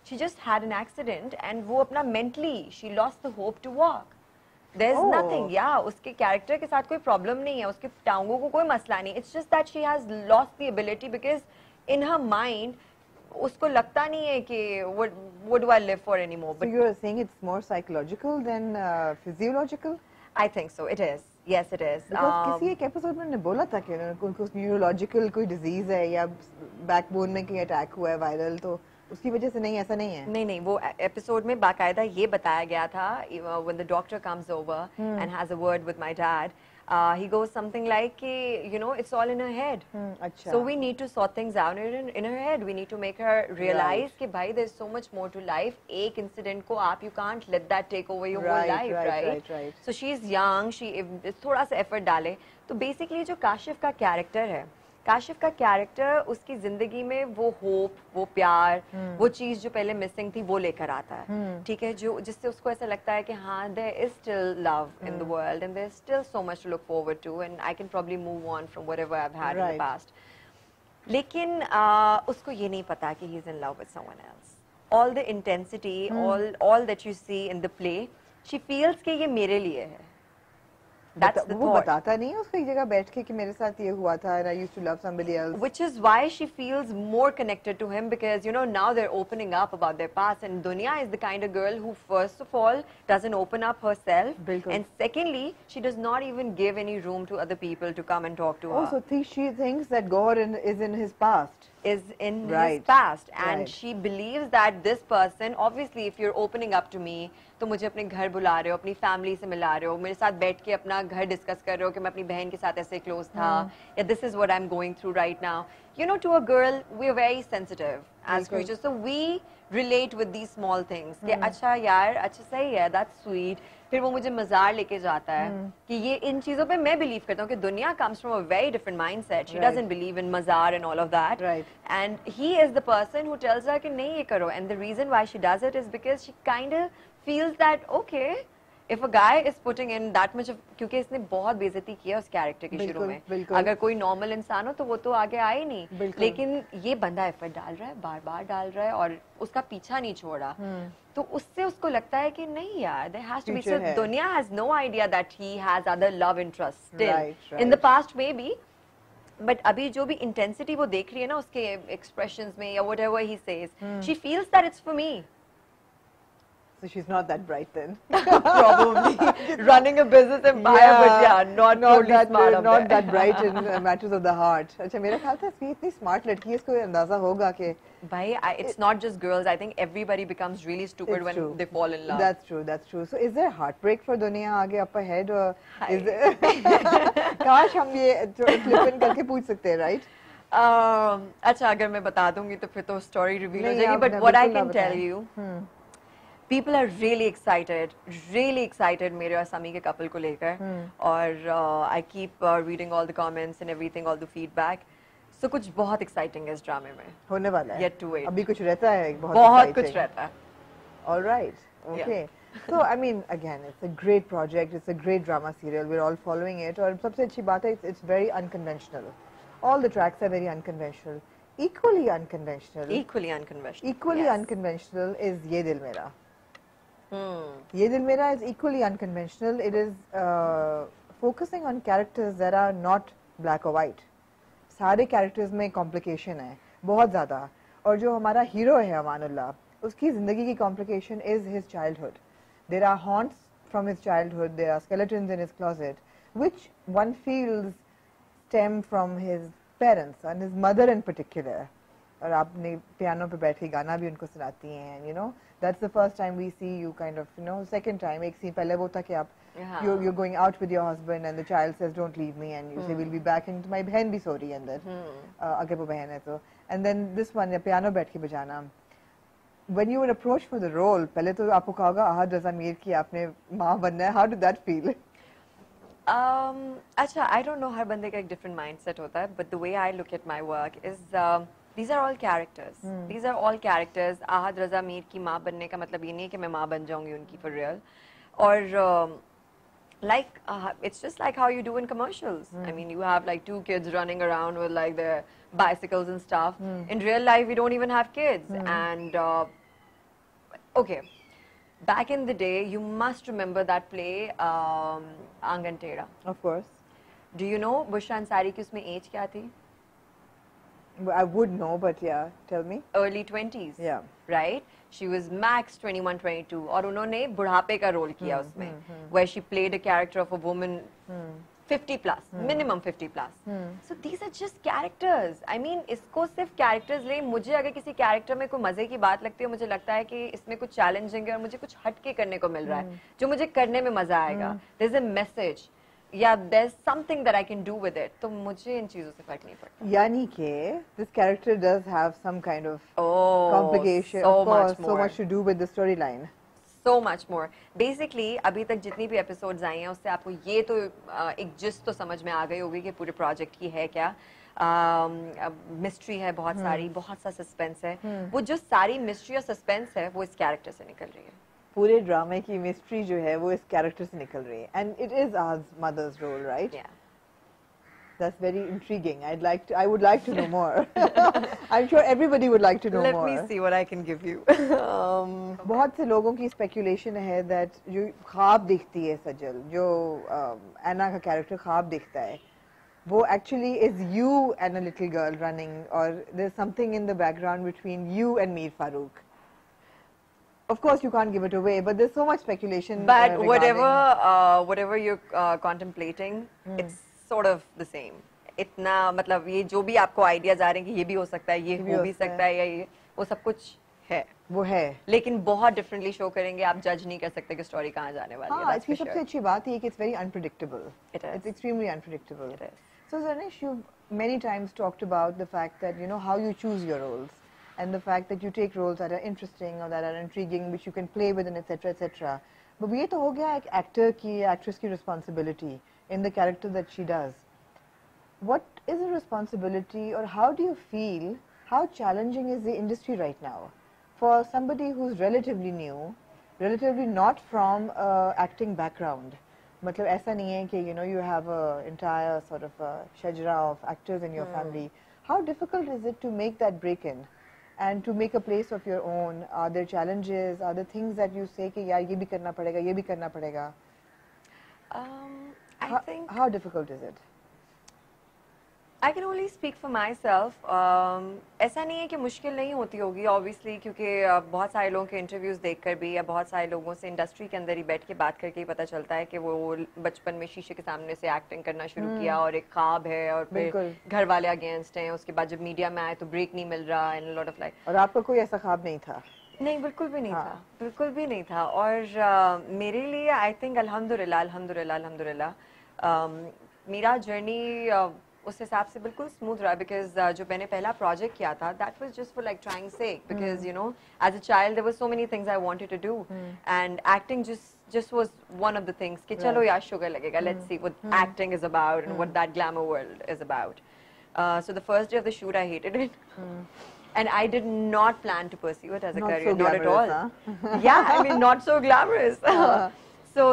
She just had an accident and वो अपना mentally she lost the hope to walk. There's nothing, yeah. उसके character के साथ कोई problem नहीं है, उसके टांगों को कोई मसला नहीं. It's just that she has lost the ability because in her mind उसको लगता नहीं है कि what do I live for anymore. So you're saying it's more psychological than physiological? I think so. It is. Yes, it is. Because किसी एक episode में उन्होंने बोला था कि उनको न्यूरोलॉजिकल कोई डिजीज है या बैकबोन में कोई अटैक हुआ है वायरल, तो उसकी वजह से नहीं, ऐसा नहीं है. नहीं, वो एपिसोड में बाकायदा ये बताया गया था when the doctor comes over and has a word with my dad. He goes something like, you know, it's all in her head. So we need to sort things out in her head. We need to make her realize कि भाई there's so much more to life. एक incident को आप you can't let that take over your whole life, right? So she's young. She थोड़ा सा effort डाले. तो basically जो काशिफ का character है, काशिफ का कैरेक्टर उसकी जिंदगी में वो होप, वो प्यार, वो चीज जो पहले मिसिंग थी वो लेकर आता है. ठीक है, जो जिससे उसको ऐसा लगता है कि हाँ there is still love in the world and there is still so much to look forward to and I can probably move on from whatever I have had in the past. लेकिन उसको ये नहीं पता कि he is in love with someone else. All the intensity, all that you see in the play, she feels कि ये मेरे लिए है. वो बताता नहीं है उसको एक जगह बैठ के कि मेरे साथ ये हुआ था and I used to love somebody else. Which is why she feels more connected to him because you know now they're opening up about their past and Dunya is the kind of girl who first of all doesn't open up herself and secondly she does not even give any room to other people to come and talk to her. Also she thinks that God is in his past. Is in his past and she believes that this person, obviously if you're opening up to me तो मुझे अपने घर बुला रहे हो, अपनी family से मिला रहे हो, मेरे साथ बैठ के अपना घर डिस्कस कर रहे हो कि मैं अपनी बहन के साथ ऐसे क्लोज था या this is what I am going through right now. You know, to a girl, we are very sensitive as creatures, so we relate with these small things. कि अच्छा यार, अच्छा सही है, that's sweet. फिर वो मुझे मज़ार लेके जाता है कि ये इन चीज़ों पे मैं believe करता हूँ कि दुनिया comes from a very different mindset. She doesn't believe in मज़ार and all of that. And he is the person who tells her कि नहीं ये करो. And the reason why she does it is because she kind of feels that okay. If a guy is putting in that much of, क्योंकि इसने बहुत बेइज्जती किया उस कैरेक्टर की शुरू में. अगर कोई नॉर्मल इंसान हो तो वो तो आगे आए नहीं, लेकिन ये बंदा एफर्ट डाल रहा है, बार बार डाल रहा है और उसका पीछा नहीं छोड़ा. तो उससे उसको लगता है कि नहीं यार, there has to be. So दुनिया has no idea that he has other love interests still in the past maybe. But अभी जो भी intensity वो देख रही है ना उसके expressions में या whatever he says, she feels that it's for me. So she's not that bright then. Probably running a business empire, but yeah, not totally smart. Not that bright in matters of the heart. अच्छा मेरा ख्याल था इसकी इतनी smart लड़की है, इसको अंदाजा होगा कि भाई it's not just girls. I think everybody becomes really stupid when they fall in love. That's true. That's true. So is there heartbreak for दुनिया आगे up ahead or is there? काश हम ये flip in करके पूछ सकते हैं, right? अच्छा अगर मैं बता दूंगी तो फिर तो story reveal हो जाएगी. But what I can tell you. People are really excited मेरे और समी के couple को लेकर और I keep reading all the comments and everything, all the feedback. So कुछ बहुत exciting है इस ड्रामे में. होने वाला है. Yet to wait. अभी कुछ रहता है बहुत कुछ रहता है. All right. Okay. So I mean again it's a great project, it's a great drama serial. We're all following it और सबसे अच्छी बात है it's very unconventional. All the tracks are very unconventional. Equally unconventional. Equally unconventional is ये दिल मेरा. Ye Dil Mera is equally unconventional. It is focusing on characters that are not black or white. सारे characters में complication है, बहुत ज़्यादा. और जो हमारा hero है अमानुल्लाह, उसकी ज़िंदगी की complication is his childhood. There are haunts from his childhood. There are skeletons in his closet, which one feels stem from his parents and his mother in particular. और आपने piano पे बैठ के गाना भी उनको सुनाती हैं, you know. That's the first time we see you kind of, you know, second time, एक scene पहले वो था कि आप, you're going out with your husband and the child says don't leave me and you say we'll be back and my बहन भी sorry and then, अगर वो बहन है तो, and then this one, piano बैठ के बजाना. When you were approached for the role, पहले तो आपको कहा होगा आहद रज़ा मीर की आपने माँ बनना है, how did that feel? अच्छा, I don't know हर बंदे का एक different mindset होता है, but the way I look at my work is these are all characters. These are all characters. Ahad रज़ा मीर की माँ बनने का मतलब ये नहीं है कि मैं माँ बन जाऊंगी उनकी for real. और like it's just like how you do in commercials. I mean, you have like two kids running around with like their bicycles and stuff. In real life, we don't even have kids, and Okay, back in the day, you must remember that play, Angan Teda. Of course. Do you know Bushra Ansari की उसमें age क्या थी? I would know, but yeah, tell me. Early 20s. Yeah. Right? She was max 21, 22. और उन्होंने बुढ़ापे का role किया उसमें, where she played a character of a woman 50 plus, minimum 50 plus. So these are just characters. I mean, इसको सिर्फ characters ले, मुझे अगर किसी character में कोई मजे की बात लगती है, मुझे लगता है कि इसमें कुछ challenging है और मुझे कुछ हटके करने को मिल रहा है, जो मुझे करने में मजा आएगा. There's a message. Yeah, there's something that I can do with it. तो मुझे इन चीजों से फर्क नहीं पड़ता. यानी कि this character does have some kind of complication, so of course, much more. so much to do with the storyline. So much more. Basically, अभी तक जितनी भी episodes आई हैं, उससे आपको ये तो एक जिस तो समझ में आ गई होगी कि पूरे project की है क्या. Mystery है बहुत सारी, बहुत सा suspense है. वो जो सारी mystery और suspense है, वो इस character से निकल रही है. पूरे ड्रामे की मिस्ट्री जो है वो इस कैरेक्टर से निकल रही है and it is ours mother's role right that's very intriguing I would like to know more I am sure everybody would like to know more let me see what I can give you बहुत से लोगों की speculation है that जो ख्वाब दिखती है सजल जो एना का कैरेक्टर ख्वाब दिखता है वो actually is you and a little girl running और there is something in the background between you and Mir Farooq. Of course, you can't give it away, but there's so much speculation. But whatever you're contemplating, it's sort of the same. इतना मतलब ये जो भी आपको ideas आ रहे हैं कि ये भी हो सकता है, ये हो भी सकता है या ये वो सब कुछ है. वो है. लेकिन बहुत differently show करेंगे, आप judge नहीं कर सकते कि story कहाँ जाने वाली है. हाँ, इसकी सबसे अच्छी बात है कि it's very unpredictable. It is. It's extremely unpredictable. It is. So Zanish, you've many times talked about the fact that you know how you choose your roles. And the fact that you take roles that are interesting or that are intriguing, which you can play with, and etc. etc. But ये तो हो गया एक actor की actress की responsibility in the character that she does. What is the responsibility, or how do you feel? How challenging is the industry right now for somebody who's relatively new, relatively not from acting background? मतलब ऐसा नहीं है कि you know you have a entire sort of a shajara of actors in your family. How difficult is it to make that break in? And to make a place of your own, are there challenges? Are there things that you say कि यार ये भी करना पड़ेगा, ये भी करना पड़ेगा? I think how difficult is it? I can only speak for myself. ऐसा नहीं है कि मुश्किल नहीं होती होगी obviously क्योंकि बहुत सारे लोगों के इंटरव्यूज देखकर भी या बहुत सारे लोगों से इंडस्ट्री के अंदर ही बैठ के बात करके ही पता चलता है कि वो बचपन में शीशे के सामने से एक्टिंग करना शुरू किया और एक ख्वाब है और फिर घर वाले अगेंस्ट हैं, उसके बाद जब मीडिया में आए तो ब्रेक नहीं मिल रहा एंड लॉट ऑफ लाइक. और आपका कोई ऐसा ख्वाब नहीं था? नहीं, बिल्कुल भी नहीं था, बिल्कुल भी नहीं था. और मेरे लिए आई थिंक अल्हम्दुलिल्लाह अल्हम्दुलिल्लाह अल्हम्दुलिल्लाह मेरा जर्नी उस हिसाब से बिल्कुल स्मूथ रहा बिकॉज जो मैंने पहला प्रोजेक्ट किया था that was just for like trying sake because you know as a child there were so many things I wanted to do and acting just was one of the things कि चलो यार sugar लगेगा, let's see what acting is about and what that glamour world is about. So the first day of the shoot I hated it and I did not plan to pursue it as a career, not at all. Yeah, I mean not so glamorous. So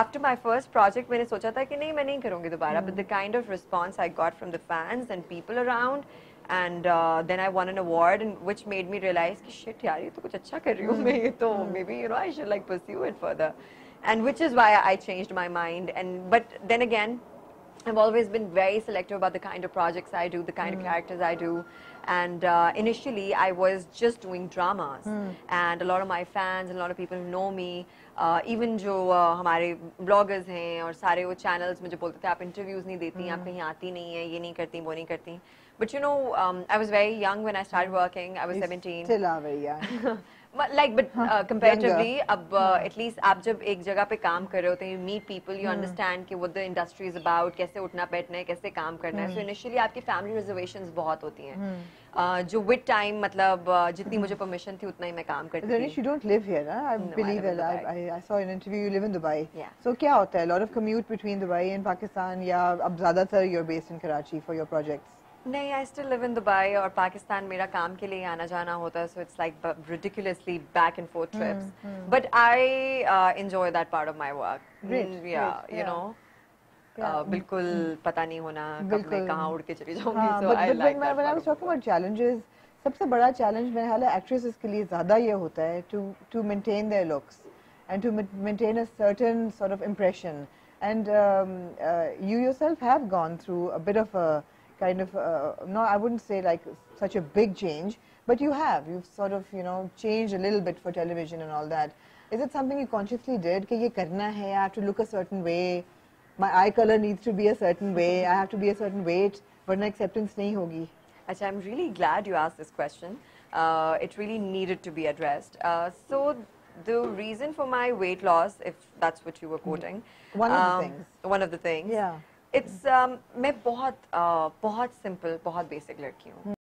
after my first project मैंने सोचा था कि नहीं मैं नहीं करूँगी दोबारा, but the kind of response I got from the fans and people around and then I won an award and which made me realize कि shit यार ये तो कुछ अच्छा कर रही हूँ मैं, ये तो maybe you know I should like pursue it further, and which is why I changed my mind. And but then again I've always been very selective about the kind of projects I do, the kind of characters I do. And initially I was just doing dramas and a lot of my fans and a lot of people who know me, even जो हमारे bloggers हैं और सारे वो channels मुझे बोलते थे आप interviews नहीं देती, आप कहीं आती नहीं है, ये नहीं करती, वो नहीं करती. But you know, I was very young when I started working. I was 17. Still are very young. Like, but comparatively, अब at least आप जब एक जगह पे काम कर रहे होते हैं, you meet people, you understand कि what the industry is about, कैसे उठना बैठना है, कैसे काम करना है. So initially आपकी family reservations बहुत होती हैं. जो with time मतलब जितनी मुझे permission थी उतना ही मैं काम करती थी. Danish, you don't live here, huh? I believe it. I saw an interview. You live in Dubai. Yeah. So क्या होता है? A lot of commute between Dubai and Pakistan, या अब ज़्यादातर you're based in Karachi for your projects? नहीं, I still live in Dubai और पाकिस्तान मेरा काम के लिए आना जाना होता है, so it's like ridiculously back and forth trips. But I enjoy that part of my work. Great, yeah, great, you know. Yeah. बिल्कुल पता नहीं होना कब मैं कहाँ उड़ के चली जाऊँगी. हाँ, So I like that when I was part of talking about challenges, सबसे बड़ा चैलेंज मेरे ख्याल है एक्ट्रेसेस के लिए ज़्यादा ये होता है to maintain their looks and to maintain a certain sort of impression. And you yourself have gone through a bit of a kind of, no, I wouldn't say like such a big change, but you have. You've sort of, you know, changed a little bit for television and all that. Is it something you consciously did? कि ये करना है, I have to look a certain way, my eye color needs to be a certain way, I have to be a certain weight, वरना acceptance नहीं होगी. Achha, I'm really glad you asked this question. It really needed to be addressed. So the reason for my weight loss, if that's what you were quoting, One of the things. One of the things. Yeah. It's मैं बहुत simple, बहुत basic लड़की हूँ.